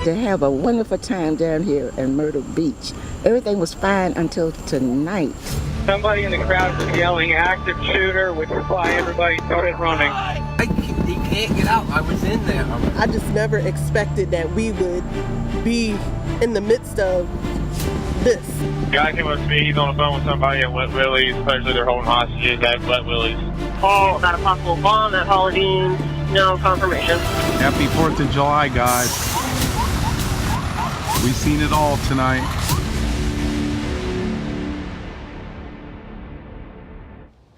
to have a wonderful time down here in Myrtle Beach. Everything was fine until tonight. Somebody in the crowd was yelling active shooter, which is why everybody started running. He can't get out. I was in there. I just never expected that we would be in the midst of this. Guy came up to me, he's on the phone with somebody at Wet Willie's, especially they're holding hostages at Wet Willie's. Call about a possible bomb at Holiday, no confirmation. Happy 4th of July, guys. We've seen it all tonight.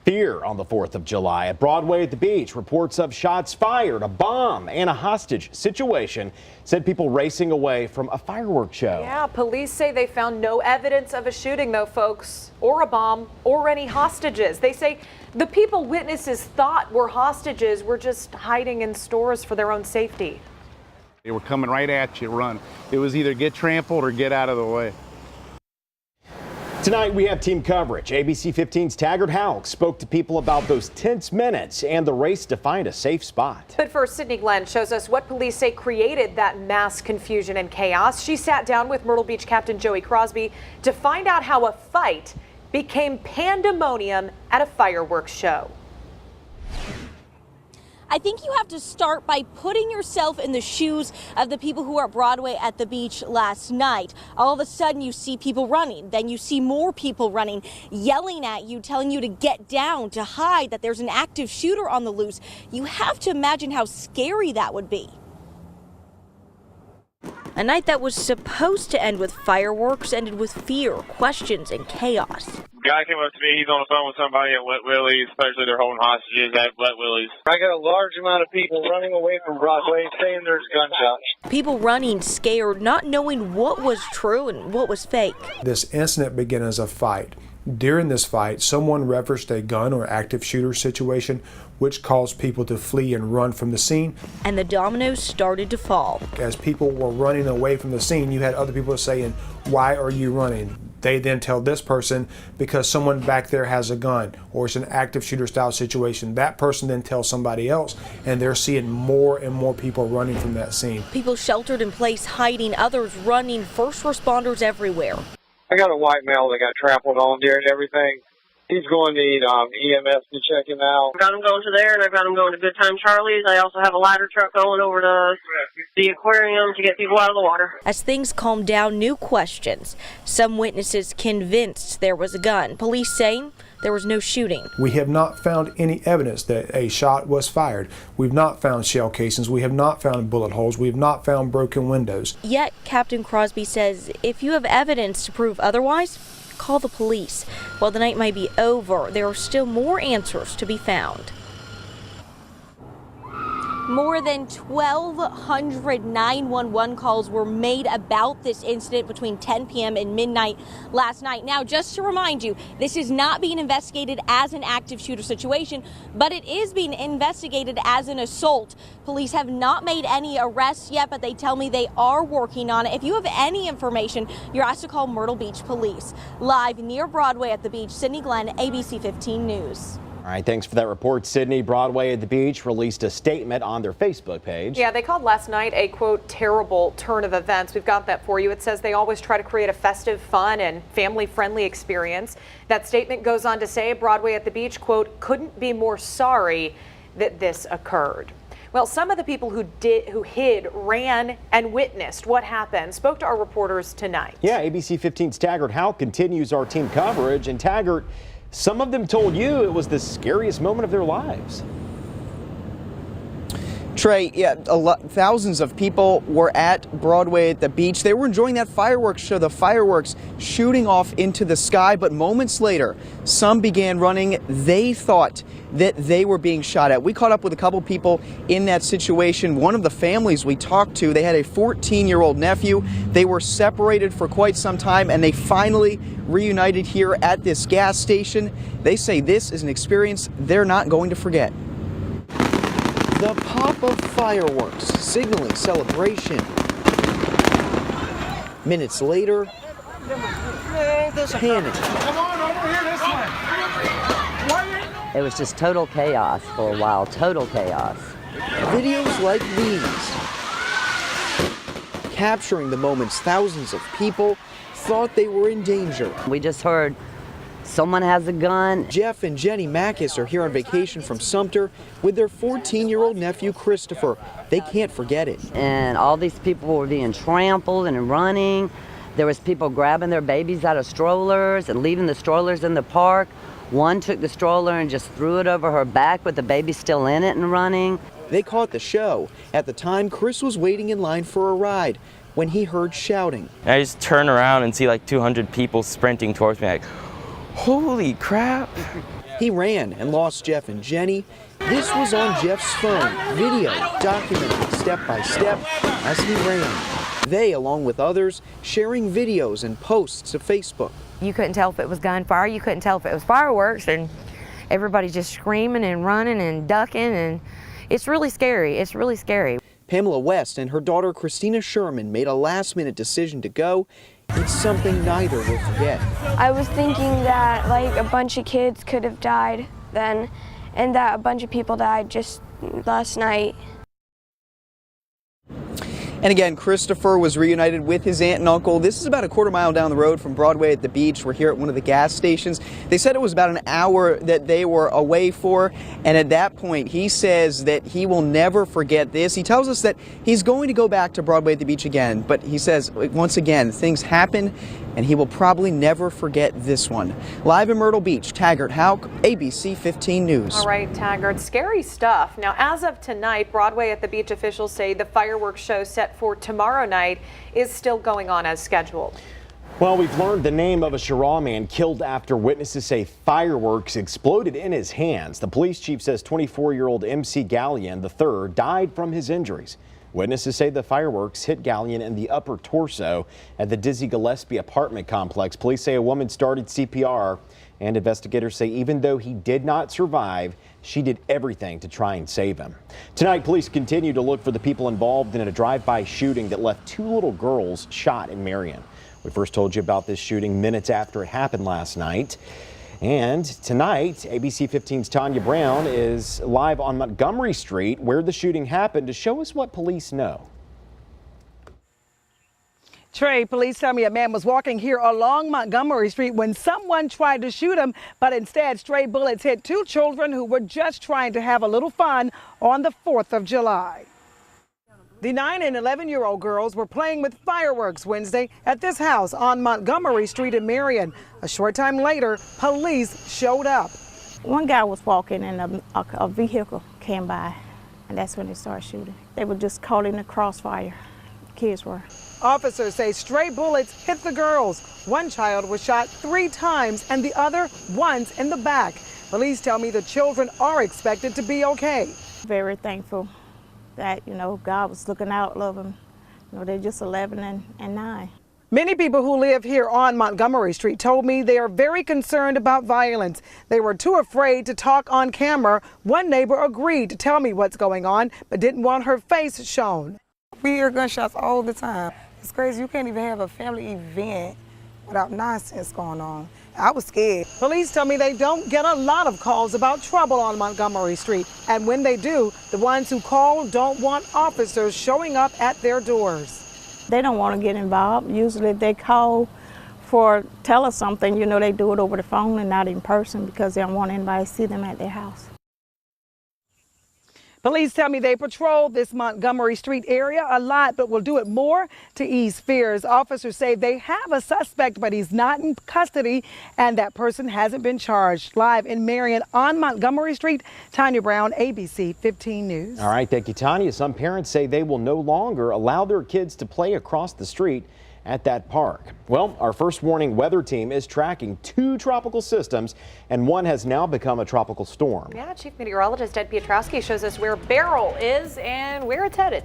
Fear on the 4th of July at Broadway at the beach. Reports of shots fired, a bomb, and a hostage situation sent people racing away from a fireworks show. Yeah, police say they found no evidence of a shooting, though, folks, or a bomb, or any hostages. They say the people witnesses thought were hostages were just hiding in stores for their own safety. They were coming right at you, run. It was either get trampled or get out of the way. Tonight we have team coverage. ABC 15's Taggart Houck spoke to people about those tense minutes and the race to find a safe spot. But first, Sydney Glenn shows us what police say created that mass confusion and chaos. She sat down with Myrtle Beach Captain Joey Crosby to find out how a fight became pandemonium at a fireworks show. I think you have to start by putting yourself in the shoes of the people who were at Broadway at the beach last night. All of a sudden you see people running, then you see more people running, yelling at you, telling you to get down, to hide, that there's an active shooter on the loose. You have to imagine how scary that would be. A night that was supposed to end with fireworks ended with fear, questions, and chaos. Guy came up to me, he's on the phone with somebody at Wet Willie's, especially they're holding hostages at Wet Willie's. I got a large amount of people running away from Broadway saying there's gunshots. People running scared, not knowing what was true and what was fake. This incident began as a fight. During this fight, someone referenced a gun or active shooter situation, which caused people to flee and run from the scene. And the dominoes started to fall. As people were running away from the scene, you had other people saying, "Why are you running?" They then tell this person, "Because someone back there has a gun," or it's an active shooter style situation. That person then tells somebody else, and they're seeing more and more people running from that scene. People sheltered in place, hiding, others running, first responders everywhere. I got a white male that got trampled on there and everything. He's going to need EMS to check him out. I've got him going to there, and I've got him going to Good Time Charlie's. I also have a ladder truck going over to the aquarium to get people out of the water. As things calmed down, new questions. Some witnesses convinced there was a gun. Police saying there was no shooting. We have not found any evidence that a shot was fired. We've not found shell casings. We have not found bullet holes. We have not found broken windows. Yet, Captain Crosby says if you have evidence to prove otherwise, call the police. While the night might be over, there are still more answers to be found. More than 1,200 911 calls were made about this incident between 10 p.m. and midnight last night. Now, just to remind you, this is not being investigated as an active shooter situation, but it is being investigated as an assault. Police have not made any arrests yet, but they tell me they are working on it. If you have any information, you're asked to call Myrtle Beach Police. Live near Broadway at the beach, Sydney Glenn, ABC 15 News. All right, thanks for that report, Sydney. Broadway at the beach released a statement on their Facebook page. Yeah, they called last night a, quote, terrible turn of events. We've got that for you. It says they always try to create a festive, fun, and family-friendly experience. That statement goes on to say Broadway at the beach, quote, couldn't be more sorry that this occurred. Well, some of the people who hid, ran, and witnessed what happened spoke to our reporters tonight. Yeah, ABC 15's Taggart Houck continues our team coverage. And Taggart, some of them told you it was the scariest moment of their lives. Trey, yeah, thousands of people were at Broadway at the beach. They were enjoying that fireworks show, the fireworks shooting off into the sky. But moments later, some began running. They thought that they were being shot at. We caught up with a couple people in that situation. One of the families we talked to, they had a 14-year-old nephew. They were separated for quite some time, and they finally reunited here at this gas station. They say this is an experience they're not going to forget. The pop of fireworks signaling celebration. Minutes later, panic. Come on over here this way. It was just total chaos for a while, total chaos. Videos like these capturing the moments thousands of people thought they were in danger. We just heard someone has a gun. Jeff and Jenny Mackis are here on vacation from Sumter with their 14-year-old nephew, Christopher. They can't forget it. And all these people were being trampled and running. There was people grabbing their babies out of strollers and leaving the strollers in the park. One took the stroller and just threw it over her back with the baby still in it and running. They caught the show. At the time, Chris was waiting in line for a ride when he heard shouting. I just turn around and see like 200 people sprinting towards me, like, holy crap. He ran and lost Jeff and Jenny. This was on Jeff's phone, video documenting step by step as he ran. They, along with others, sharing videos and posts to Facebook. You couldn't tell if it was gunfire, you couldn't tell if it was fireworks, and everybody's just screaming and running and ducking, and it's really scary. It's really scary. Pamela West and her daughter Christina Sherman made a last-minute decision to go. It's something neither will forget. I was thinking that like a bunch of kids could have died then, and that a bunch of people died just last night. And again, Christopher was reunited with his aunt and uncle. This is about a quarter mile down the road from Broadway at the beach. We're here at one of the gas stations. They said it was about an hour that they were away for. And at that point, he says that he will never forget this. He tells us that he's going to go back to Broadway at the beach again. But he says, once again, things happen, and he will probably never forget this one. Live in Myrtle Beach, Taggart Hauk, ABC 15 News. All right, Taggart, scary stuff. Now, as of tonight, Broadway at the beach officials say the fireworks show set for tomorrow night is still going on as scheduled. Well, we've learned the name of a Cheraw man killed after witnesses say fireworks exploded in his hands. The police chief says 24-year-old MC Gallion III died from his injuries. Witnesses say the fireworks hit Gallion in the upper torso at the Dizzy Gillespie apartment complex. Police say a woman started CPR, and investigators say even though he did not survive, she did everything to try and save him. Tonight, police continue to look for the people involved in a drive-by shooting that left 2 little girls shot in Marion. We first told you about this shooting minutes after it happened last night. And tonight, ABC 15's Tanya Brown is live on Montgomery Street, where the shooting happened, to show us what police know. Trey, police tell me a man was walking here along Montgomery Street when someone tried to shoot him, but instead stray bullets hit 2 children who were just trying to have a little fun on the 4th of July. The 9 and 11-year-old girls were playing with fireworks Wednesday at this house on Montgomery Street in Marion. A short time later, police showed up. One guy was walking and a vehicle came by, and that's when they started shooting. They were just calling the crossfire. Kids were. Officers say stray bullets hit the girls. One child was shot 3 times and the other once in the back. Police tell me the children are expected to be okay. Very thankful that, God was looking out of them. They're just 11 and 9. Many people who live here on Montgomery Street told me they are very concerned about violence. They were too afraid to talk on camera. One neighbor agreed to tell me what's going on, but didn't want her face shown. We hear gunshots all the time. It's crazy. You can't even have a family event without nonsense going on. I was scared. Police tell me they don't get a lot of calls about trouble on Montgomery Street. And when they do, the ones who call don't want officers showing up at their doors. They don't want to get involved. Usually if they call tell us something, they do it over the phone and not in person because they don't want anybody to see them at their house. Police tell me they patrol this Montgomery Street area a lot, but will do it more to ease fears. Officers say they have a suspect, but he's not in custody, and that person hasn't been charged. Live in Marion on Montgomery Street, Tanya Brown, ABC 15 News. All right, thank you, Tanya. Some parents say they will no longer allow their kids to play across the street at that park. Well, our first warning weather team is tracking 2 tropical systems, and one has now become a tropical storm. Yeah, Chief Meteorologist Ed Piotrowski shows us where Beryl is and where it's headed.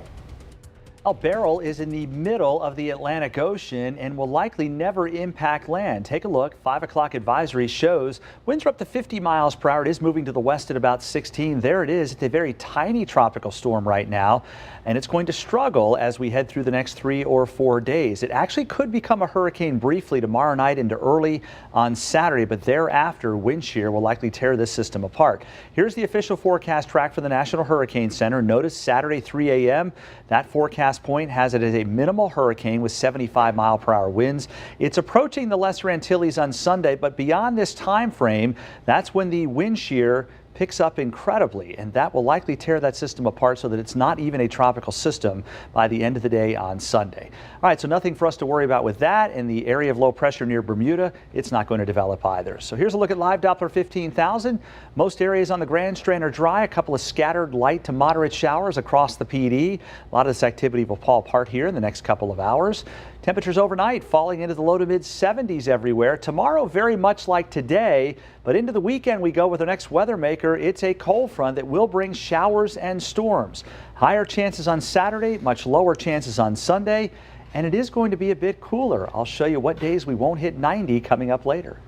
Well, Beryl is in the middle of the Atlantic Ocean and will likely never impact land. Take a look. 5 o'clock advisory shows winds are up to 50 miles per hour. It is moving to the west at about 16. There it is. It's a very tiny tropical storm right now, and it's going to struggle as we head through the next 3 or 4 days. It actually could become a hurricane briefly tomorrow night into early on Saturday, but thereafter, wind shear will likely tear this system apart. Here's the official forecast track for the National Hurricane Center. Notice Saturday 3 a.m. That forecast forecast point has it as a minimal hurricane with 75-mile-per-hour winds. It's approaching the Lesser Antilles on Sunday, but beyond this time frame, that's when the wind shear picks up incredibly, and that will likely tear that system apart so that it's not even a tropical system by the end of the day on Sunday. All right, so nothing for us to worry about with that. In the area of low pressure near Bermuda, it's not going to develop either. So here's a look at live Doppler 15,000. Most areas on the Grand Strand are dry. A couple of scattered light to moderate showers across the PD. A lot of this activity will fall apart here in the next couple of hours. Temperatures overnight falling into the low to mid 70s everywhere. Tomorrow, very much like today, but into the weekend we go with our next weather maker. It's a cold front that will bring showers and storms. Higher chances on Saturday, much lower chances on Sunday, and it is going to be a bit cooler. I'll show you what days we won't hit 90 coming up later.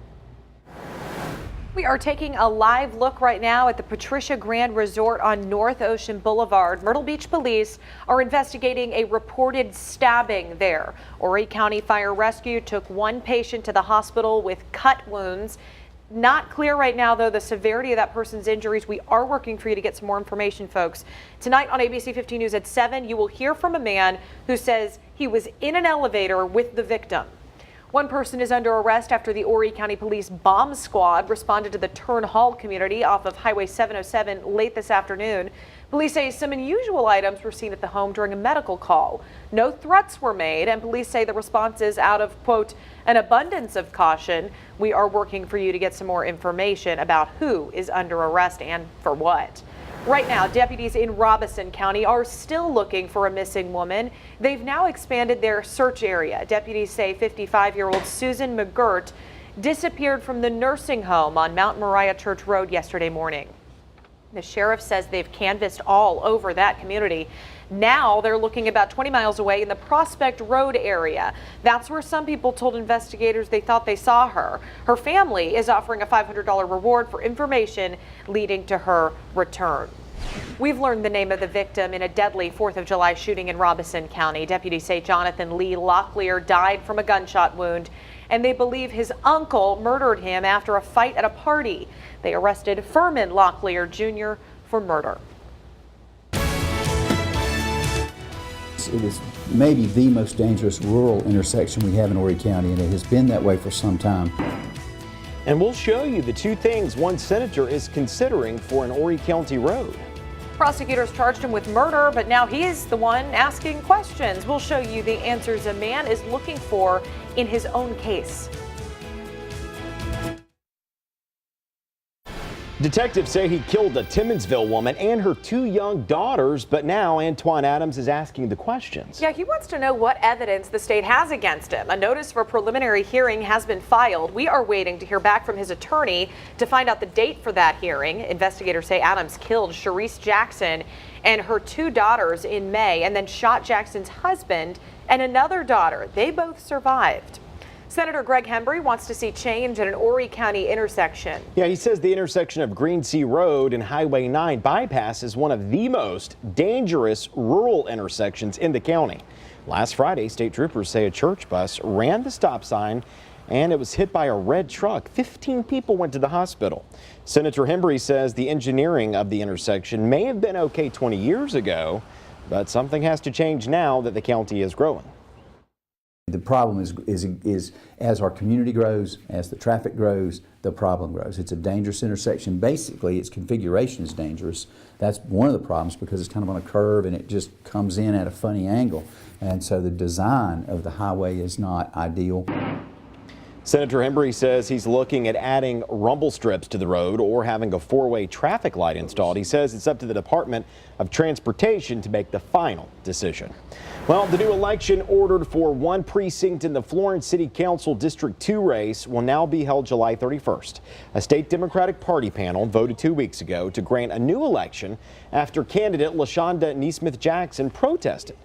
We are taking a live look right now at the Patricia Grand Resort on North Ocean Boulevard. Myrtle Beach police are investigating a reported stabbing there. Horry County Fire Rescue took one patient to the hospital with cut wounds. Not clear right now, though, the severity of that person's injuries. We are working for you to get some more information, folks. Tonight on ABC 15 News at 7, you will hear from a man who says he was in an elevator with the victim. One person is under arrest after the Horry County Police bomb squad responded to the Turn Hall community off of Highway 707 late this afternoon. Police say some unusual items were seen at the home during a medical call. No threats were made, and police say the response is out of, quote, an abundance of caution. We are working for you to get some more information about who is under arrest and for what. Right now, deputies in Robeson County are still looking for a missing woman. They've now expanded their search area. Deputies say 55-year-old Susan McGirt disappeared from the nursing home on Mount Moriah Church Road yesterday morning. The sheriff says they've canvassed all over that community. Now they're looking about 20 miles away in the Prospect Road area. That's where some people told investigators they thought they saw her. Her family is offering a $500 reward for information leading to her return. We've learned the name of the victim in a deadly 4th of July shooting in Robeson County. Deputies say Jonathan Lee Locklear died from a gunshot wound, and they believe his uncle murdered him after a fight at a party. They arrested Furman Locklear Jr. for murder. It is maybe the most dangerous rural intersection we have in Horry County, and it has been that way for some time. And we'll show you the two things one senator is considering for an Horry County road. Prosecutors charged him with murder, but now he's the one asking questions. We'll show you the answers a man is looking for in his own case. Detectives say he killed a Timmonsville woman and her two young daughters, but now Antoine Adams is asking the questions. Yeah, he wants to know what evidence the state has against him. A notice for a preliminary hearing has been filed. We are waiting to hear back from his attorney to find out the date for that hearing. Investigators say Adams killed Sharice Jackson and her two daughters in May and then shot Jackson's husband and another daughter. They both survived. Senator Greg Hembry wants to see change at an Horry County intersection. Yeah, he says the intersection of Green Sea Road and Highway 9 bypass is one of the most dangerous rural intersections in the county. Last Friday, state troopers say a church bus ran the stop sign and it was hit by a red truck. 15 people went to the hospital. Senator Hembry says the engineering of the intersection may have been okay 20 years ago, but something has to change now that the county is growing. The problem is as our community grows, as the traffic grows, the problem grows. It's a dangerous intersection. Basically, its configuration is dangerous. That's one of the problems because it's kind of on a curve and it just comes in at a funny angle. And so the design of the highway is not ideal. Senator Hembry says he's looking at adding rumble strips to the road or having a four-way traffic light installed. He says it's up to the Department of Transportation to make the final decision. Well, the new election ordered for one precinct in the Florence City Council District 2 race will now be held July 31st. A state Democratic Party panel voted 2 weeks ago to grant a new election after candidate LaShonda Neesmith Jackson protested.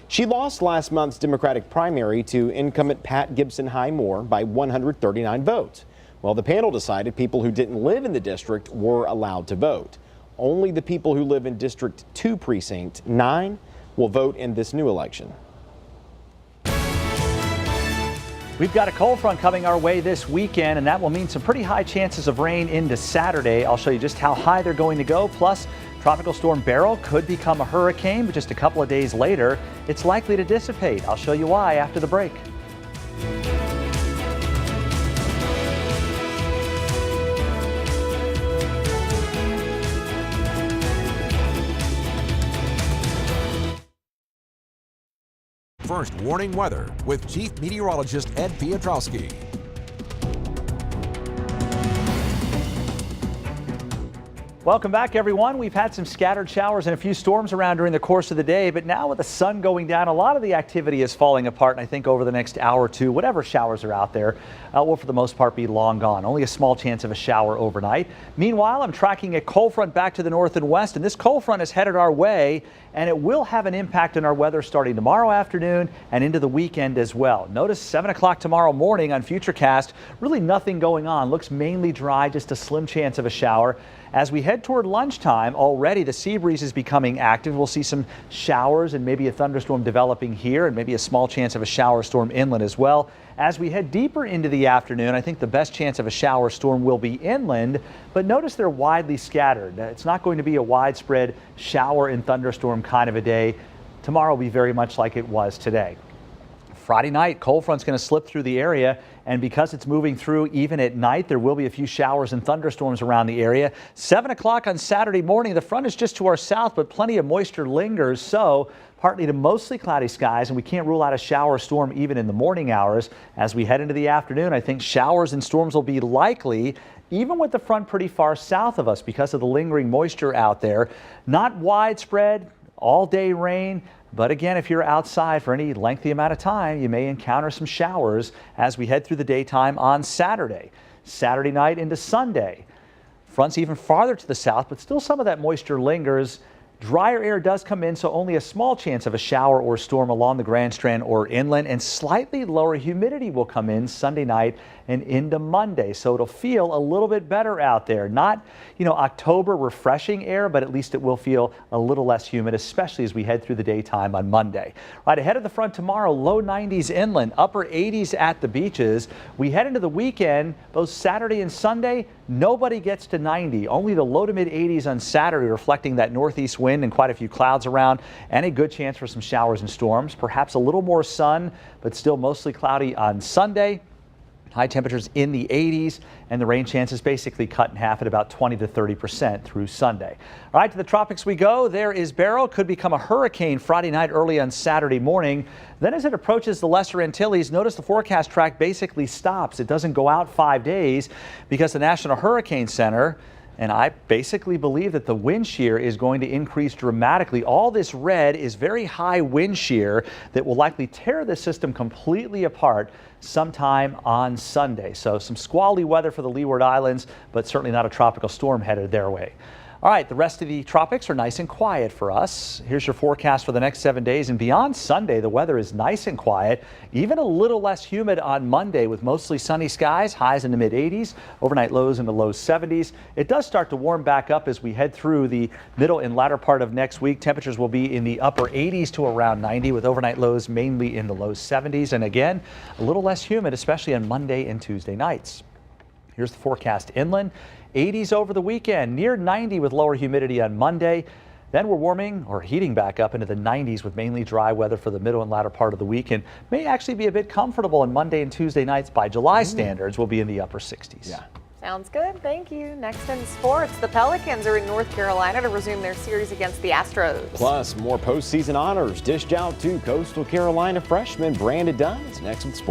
She lost last month's Democratic primary to incumbent Pat Gibson High Moore by 139 votes. Well, the panel decided people who didn't live in the district were allowed to vote. Only the people who live in District 2 Precinct 9 will vote in this new election. We've got a cold front coming our way this weekend, and that will mean some pretty high chances of rain into Saturday. I'll show you just how high they're going to go, plus Tropical storm Beryl could become a hurricane, but just a couple of days later, it's likely to dissipate. I'll show you why after the break. First warning weather with Chief Meteorologist Ed Piotrowski. Welcome back, everyone. We've had some scattered showers and a few storms around during the course of the day, but now with the sun going down, a lot of the activity is falling apart. And I think over the next hour or two, whatever showers are out there will for the most part be long gone. Only a small chance of a shower overnight. Meanwhile, I'm tracking a cold front back to the north and west, and this cold front is headed our way, and it will have an impact on our weather starting tomorrow afternoon and into the weekend as well. Notice 7 o'clock tomorrow morning on Futurecast, really nothing going on. Looks mainly dry, just a slim chance of a shower. As we head toward lunchtime, already the sea breeze is becoming active. We'll see some showers and maybe a thunderstorm developing here and maybe a small chance of a shower storm inland as well. As we head deeper into the afternoon, I think the best chance of a shower storm will be inland, but notice they're widely scattered. It's not going to be a widespread shower and thunderstorm kind of a day. Tomorrow will be very much like it was today. Friday night, cold front's going to slip through the area, and because it's moving through even at night, there will be a few showers and thunderstorms around the area. 7 o'clock on Saturday morning, the front is just to our south, but plenty of moisture lingers, so partly to mostly cloudy skies, and we can't rule out a shower storm even in the morning hours. As we head into the afternoon, I think showers and storms will be likely, even with the front pretty far south of us because of the lingering moisture out there. Not widespread, all-day rain. But again, if you're outside for any lengthy amount of time, you may encounter some showers as we head through the daytime on Saturday. Saturday night into Sunday. Front's even farther to the south, but still some of that moisture lingers. Drier air does come in, so only a small chance of a shower or storm along the Grand Strand or inland, and slightly lower humidity will come in Sunday night and into Monday. So it'll feel a little bit better out there. Not, October refreshing air, but at least it will feel a little less humid, especially as we head through the daytime on Monday. Right ahead of the front tomorrow, low 90s inland, upper 80s at the beaches. We head into the weekend, both Saturday and Sunday, nobody gets to 90. Only the low to mid 80s on Saturday, reflecting that northeast wind and quite a few clouds around, and a good chance for some showers and storms. Perhaps a little more sun, but still mostly cloudy on Sunday. High temperatures in the 80s, and the rain chances basically cut in half at about 20 to 30% through Sunday. All right, to the tropics we go. There is Beryl. Could become a hurricane Friday night, early on Saturday morning. Then as it approaches the Lesser Antilles, notice the forecast track basically stops. It doesn't go out 5 days because the National Hurricane Center, and I basically believe that the wind shear is going to increase dramatically. All this red is very high wind shear that will likely tear the system completely apart sometime on Sunday. So some squally weather for the Leeward Islands, but certainly not a tropical storm headed their way. All right, the rest of the tropics are nice and quiet for us. Here's your forecast for the next 7 days, and beyond Sunday, the weather is nice and quiet, even a little less humid on Monday with mostly sunny skies, highs in the mid 80s, overnight lows in the low 70s. It does start to warm back up as we head through the middle and latter part of next week. Temperatures will be in the upper 80s to around 90 with overnight lows mainly in the low 70s. And again, a little less humid, especially on Monday and Tuesday nights. Here's the forecast inland. 80s over the weekend, near 90 with lower humidity on Monday. Then we're warming or heating back up into the 90s with mainly dry weather for the middle and latter part of the week, and may actually be a bit comfortable on Monday and Tuesday nights by July standards. We'll be in the upper 60s. Yeah. Sounds good. Thank you. Next in sports, the Pelicans are in North Carolina to resume their series against the Astros. Plus, more postseason honors dished out to Coastal Carolina freshman Brandon Dunn. Next with sports.